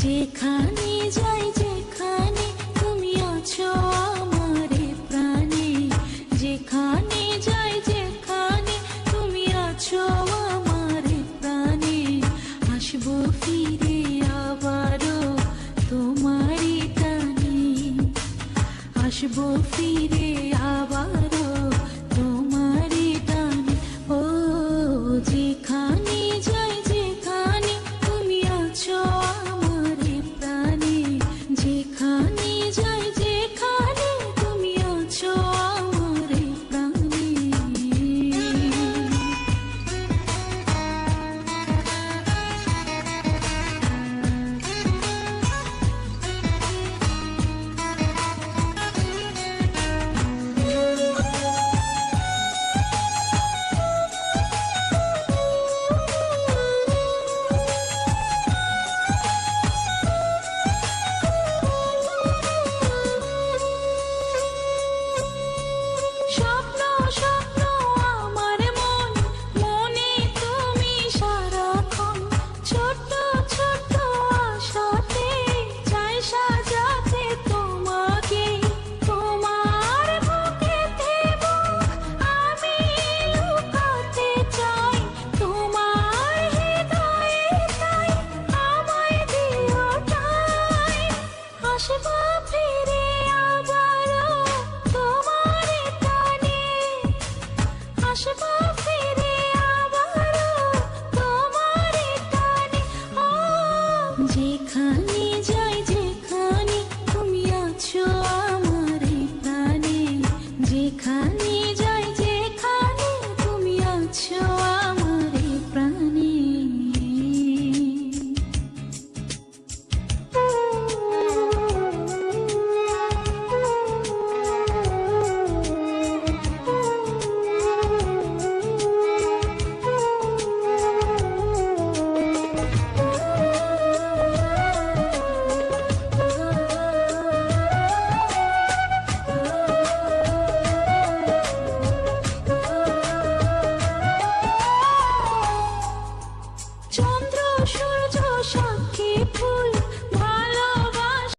যেখানে যাই যেখানে তুমি আছো আমারে প্রাণে, যেখানে যাই যেখানে তুমি আছো আমারে প্রাণে। আসবো ফিরে আবারও তোমারই টানে, আসবো ফিরে আবারও তোমারই টানে। ও যেখানে যাই যেখানে তুমি আছো আমারে প্রাণে, যেখানে যাই যেখানে তুমি আছো আমারে প্রাণে। স্বপ্ন স্বপ্ন আমার মন, মনে তুমি সারাক্ষণ। ছোট্ট ছোট্ট আশাতে চাই সাজাতে তোমাকে, তোমার বুকেতে বুক আমি লুকাতে চাই। তোমার হৃদয়ে তাই আমায় দিও ঠাই। আসবো ফিরে আবারও তোমারই টানে, আসবো ফিরে আবারও তোমারই টানে। ও যেখানে যাই যেখানে তুমি আছো আমারে প্রাণে, যেখানে যাই যেখানে তুমি আছো